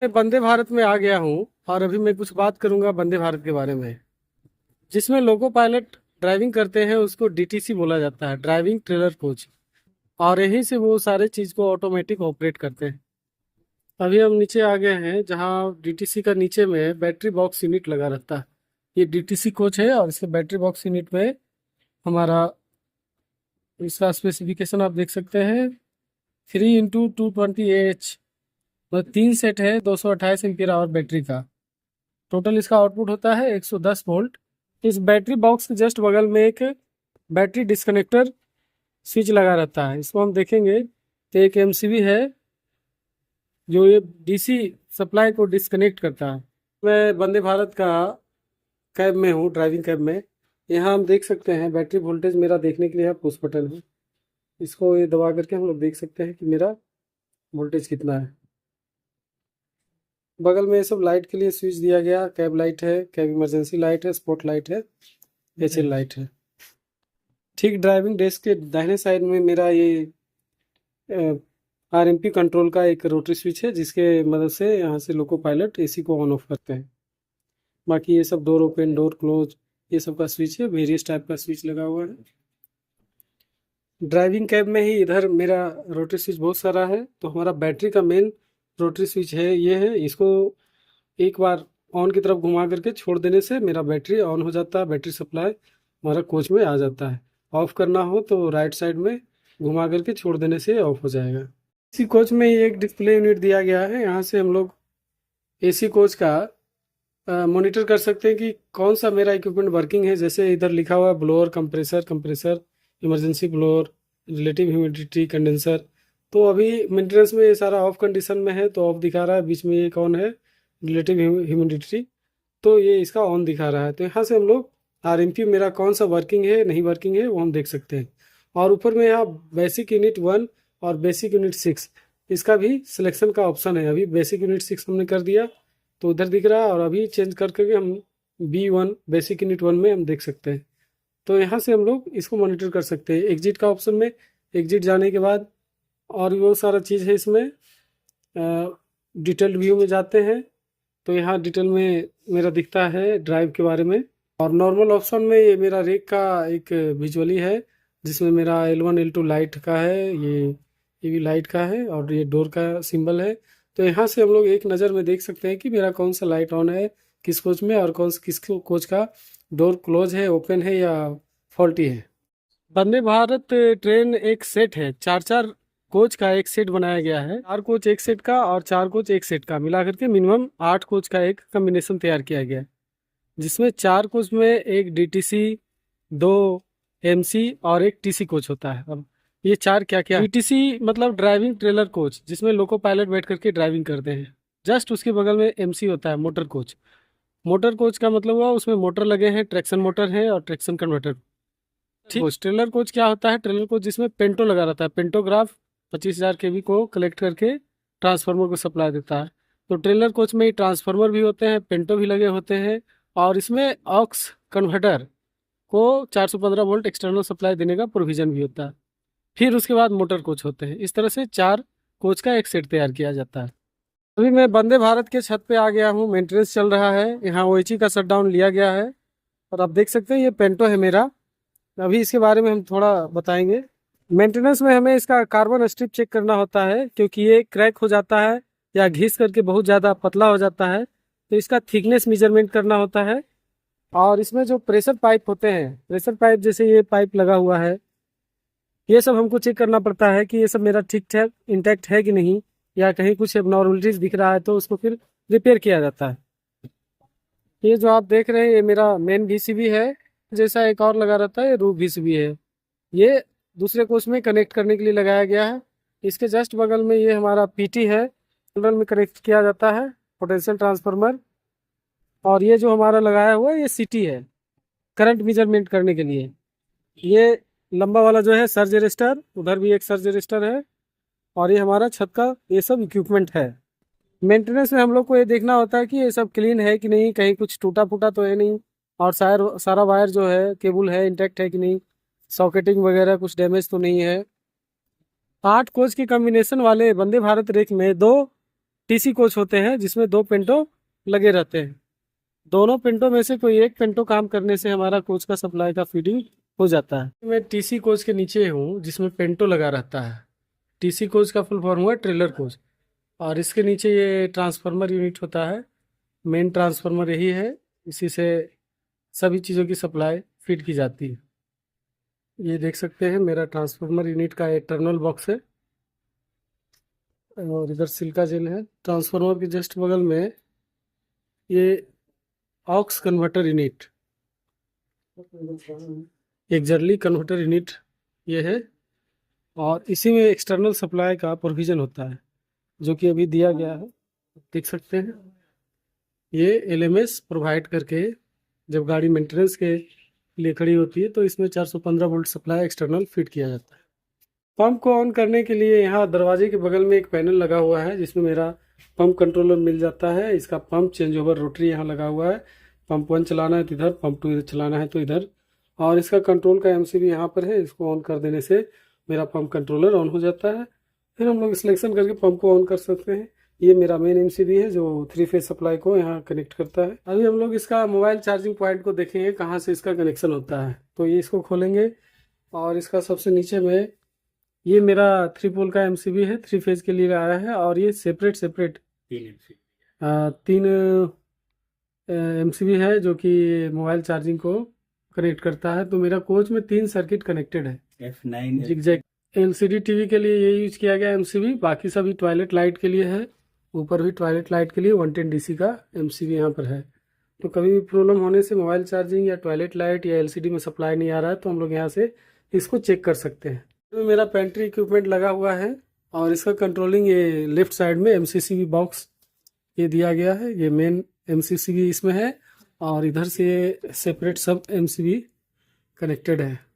मैं वंदे भारत में आ गया हूँ और अभी मैं कुछ बात करूंगा वंदे भारत के बारे में। जिसमें लोको पायलट ड्राइविंग करते हैं उसको डीटीसी बोला जाता है, ड्राइविंग ट्रेलर कोच। और यहीं से वो सारे चीज़ को ऑटोमेटिक ऑपरेट करते हैं। अभी हम नीचे आ गए हैं जहाँ डीटीसी का नीचे में बैटरी बॉक्स यूनिट लगा रहता है। ये डीटीसी कोच है और इसके बैटरी बॉक्स यूनिट में हमारा इसका स्पेसिफिकेशन आप देख सकते हैं। 3x220 AH, मतलब 3 सेट है 228 एम्पियर आवर बैटरी का। टोटल इसका आउटपुट होता है 110 वोल्ट। इस बैटरी बॉक्स के जस्ट बगल में एक बैटरी डिस्कनेक्टर स्विच लगा रहता है। इसको हम देखेंगे तो एक एमसीबी है जो ये डीसी सप्लाई को डिस्कनेक्ट करता है। मैं वंदे भारत का कैब में हूँ, ड्राइविंग कैब में। यहाँ हम देख सकते हैं बैटरी वोल्टेज मेरा देखने के लिए पुश बटन है। इसको ये दबा करके हम लोग देख सकते हैं कि मेरा वोल्टेज कितना है। बगल में ये सब लाइट के लिए स्विच दिया गया, कैब लाइट है, कैब इमरजेंसी लाइट है, स्पॉट लाइट है, एचएल लाइट है। ठीक ड्राइविंग डेस्क के दाहिने साइड में मेरा ये आरएमपी कंट्रोल का एक रोटरी स्विच है जिसके मदद से यहाँ से लोको पायलट एसी को ऑन ऑफ करते हैं। बाकी ये सब डोर ओपन, डोर क्लोज, ये सब का स्विच है। वेरियस टाइप का स्विच लगा हुआ है। ड्राइविंग कैब में ही इधर मेरा रोटरी स्विच बहुत सारा है। तो हमारा बैटरी का मेन रोटरी स्विच है, ये है। इसको एक बार ऑन की तरफ घुमा करके छोड़ देने से मेरा बैटरी ऑन हो जाता है, बैटरी सप्लाई हमारा कोच में आ जाता है। ऑफ करना हो तो राइट साइड में घुमा करके छोड़ देने से ऑफ हो जाएगा। इसी कोच में एक डिस्प्ले यूनिट दिया गया है। यहाँ से हम लोग एसी कोच का मॉनिटर कर सकते हैं कि कौन सा मेरा इक्विपमेंट वर्किंग है। जैसे इधर लिखा हुआ है blower, compressor, emergency blower, relative humidity, condenser. तो अभी मेंटेनेंस में ये सारा ऑफ कंडीशन में है तो ऑफ दिखा रहा है। बीच में ये कौन है, रिलेटिव ह्यूमिडिटी, तो ये इसका ऑन दिखा रहा है। तो यहाँ से हम लोग आरएमपी मेरा कौन सा वर्किंग है, नहीं वर्किंग है, वो हम देख सकते हैं। और ऊपर में यहाँ बेसिक यूनिट 1 और बेसिक यूनिट 6, इसका भी सिलेक्शन का ऑप्शन है। अभी बेसिक यूनिट 6 हमने कर दिया तो उधर दिख रहा है, और अभी चेंज करके हम B1 बेसिक यूनिट 1 में हम देख सकते हैं। तो यहाँ से हम लोग इसको मॉनिटर कर सकते हैं। एग्जिट का ऑप्शन में एग्जिट जाने के बाद और भी बहुत सारा चीज़ है इसमें। डिटेल्ड व्यू में जाते हैं तो यहाँ डिटेल में मेरा दिखता है ड्राइव के बारे में। और नॉर्मल ऑप्शन में ये मेरा रेक का एक विजुअली है जिसमें मेरा L1 L2 लाइट का है, ये भी लाइट का है, और ये डोर का सिंबल है। तो यहाँ से हम लोग एक नज़र में देख सकते हैं कि मेरा कौन सा लाइट ऑन है किस कोच में, और किस कोच का डोर क्लोज है, ओपन है या फॉल्टी है। वंदे भारत ट्रेन एक सेट है, चार चार कोच का एक सेट बनाया गया है। 4 कोच एक सेट का और 4 कोच एक सेट का मिला करके मिनिमम 8 कोच का एक कम्बिनेशन तैयार किया गया है। जिसमें 4 कोच में एक डीटीसी, 2 एमसी और एक टीसी कोच होता है। अब ये चार क्या क्या, डीटीसी मतलब ड्राइविंग ट्रेलर कोच, जिसमें लोको पायलट बैठ करके ड्राइविंग करते हैं। जस्ट उसके बगल में एमसी होता है, मोटर कोच। मोटर कोच का मतलब हुआ उसमें मोटर लगे हैं, ट्रैक्शन मोटर है और ट्रैक्शन कन्वर्टर। ठीक। ट्रेलर कोच क्या होता है, ट्रेलर कोच जिसमें पेंटो लगा रहता है। पेंटोग्राफ 25,000 kV को कलेक्ट करके ट्रांसफार्मर को सप्लाई देता है। तो ट्रेलर कोच में ट्रांसफार्मर भी होते हैं, पेंटो भी लगे होते हैं, और इसमें ऑक्स कन्वर्टर को 415 वोल्ट एक्सटर्नल सप्लाई देने का प्रोविजन भी होता है। फिर उसके बाद मोटर कोच होते हैं। इस तरह से 4 कोच का एक सेट तैयार किया जाता है। अभी मैं वंदे भारत के छत पे आ गया हूँ, मेंटेनेंस चल रहा है। यहाँ ओएचई का शटडाउन लिया गया है और आप देख सकते हैं ये पेंटो है मेरा। अभी इसके बारे में हम थोड़ा बताएंगे। मेंटेनेंस में हमें इसका कार्बन स्ट्रिप चेक करना होता है, क्योंकि ये क्रैक हो जाता है या घिस करके बहुत ज़्यादा पतला हो जाता है। तो इसका थिकनेस मेजरमेंट करना होता है। और इसमें जो प्रेशर पाइप होते हैं, प्रेशर पाइप जैसे ये पाइप लगा हुआ है, ये सब हमको चेक करना पड़ता है कि ये सब मेरा ठीक ठाक इंटैक्ट है कि नहीं, या कहीं कुछ एबनॉर्मलिटीज दिख रहा है तो उसको फिर रिपेयर किया जाता है। ये जो आप देख रहे हैं ये मेरा मेन VCB है। जैसा एक और लगा रहता है, ये रूफ VCB है। ये दूसरे कोच में कनेक्ट करने के लिए लगाया गया है। इसके जस्ट बगल में ये हमारा PT है, टनल में कनेक्ट किया जाता है, पोटेंशियल ट्रांसफार्मर। और ये जो हमारा लगाया हुआ है ये CT है, करंट मेजरमेंट करने के लिए। ये लंबा वाला जो है सर्ज रजिस्टर, उधर भी एक सर्ज रजिस्टर है। और ये हमारा छत का ये सब इक्विपमेंट है। मेंटेनेंस में हम लोग को ये देखना होता है कि ये सब क्लीन है कि नहीं, कहीं कुछ टूटा फूटा तो है नहीं, और सारा वायर जो है, केबल है, इंटैक्ट है कि नहीं, सॉकेटिंग वगैरह कुछ डैमेज तो नहीं है। 8 कोच के कॉम्बिनेशन वाले वंदे भारत रेक में 2 टीसी कोच होते हैं जिसमें 2 पेंटो लगे रहते हैं। दोनों पेंटो में से कोई एक पेंटो काम करने से हमारा कोच का सप्लाई का फीडिंग हो जाता है। मैं टीसी कोच के नीचे हूँ जिसमें पेंटो लगा रहता है। टीसी कोच का फुल फॉर्म हुआ ट्रेलर कोच, और इसके नीचे ये ट्रांसफार्मर यूनिट होता है। मेन ट्रांसफार्मर यही है, इसी से सभी चीज़ों की सप्लाई फीड की जाती है। ये देख सकते हैं मेरा ट्रांसफार्मर यूनिट का एक टर्मिनल बॉक्स है, और इधर सिलिका जेल है। ट्रांसफार्मर के जस्ट बगल में ये ऑक्स कन्वर्टर यूनिट, एक जर्ली कन्वर्टर यूनिट ये है, और इसी में एक्सटर्नल सप्लाई का प्रोविज़न होता है जो कि अभी दिया गया है, देख सकते हैं। ये एलएमएस प्रोवाइड करके जब गाड़ी मेंटेनेंस के लिए खड़ी होती है तो इसमें 415 वोल्ट सप्लाई एक्सटर्नल फिट किया जाता है। पंप को ऑन करने के लिए यहाँ दरवाजे के बगल में एक पैनल लगा हुआ है जिसमें मेरा पंप कंट्रोलर मिल जाता है। इसका पंप चेंज ओवर रोटरी यहाँ लगा हुआ है। पंप 1 चलाना है तो इधर, पंप 2 चलाना है तो इधर, और इसका कंट्रोल का एमसीबी यहाँ पर है। इसको ऑन कर देने से मेरा पंप कंट्रोलर ऑन हो जाता है। फिर हम लोग सिलेक्शन करके पंप को ऑन कर सकते हैं। ये मेरा मेन एमसीबी है जो 3 फेज सप्लाई को यहाँ कनेक्ट करता है। अभी हम लोग इसका मोबाइल चार्जिंग पॉइंट को देखेंगे कहाँ से इसका कनेक्शन होता है। तो ये इसको खोलेंगे, और इसका सबसे नीचे में ये मेरा 3 पोल का एमसीबी है, 3 फेज के लिए आया है, और ये सेपरेट 3 एमसीबी है जो कि मोबाइल चार्जिंग को कनेक्ट करता है। तो मेरा कोच में 3 सर्किट कनेक्टेड है। F9 जिगजैग एलसीडी टीवी के लिए ये यूज किया गया एमसीबी, बाकी सभी टॉयलेट लाइट के लिए है। ऊपर भी टॉयलेट लाइट के लिए 110 डीसी का एमसीबी यहाँ पर है। तो कभी भी प्रॉब्लम होने से मोबाइल चार्जिंग या टॉयलेट लाइट या एलसीडी में सप्लाई नहीं आ रहा है तो हम लोग यहाँ से इसको चेक कर सकते हैं। तो मेरा पेंट्री इक्विपमेंट लगा हुआ है, और इसका कंट्रोलिंग ये लेफ्ट साइड में एमसीसीबी बॉक्स ये दिया गया है। ये मेन एमसीसीबी इसमें है, और इधर से सेपरेट सब एमसीबी कनेक्टेड है।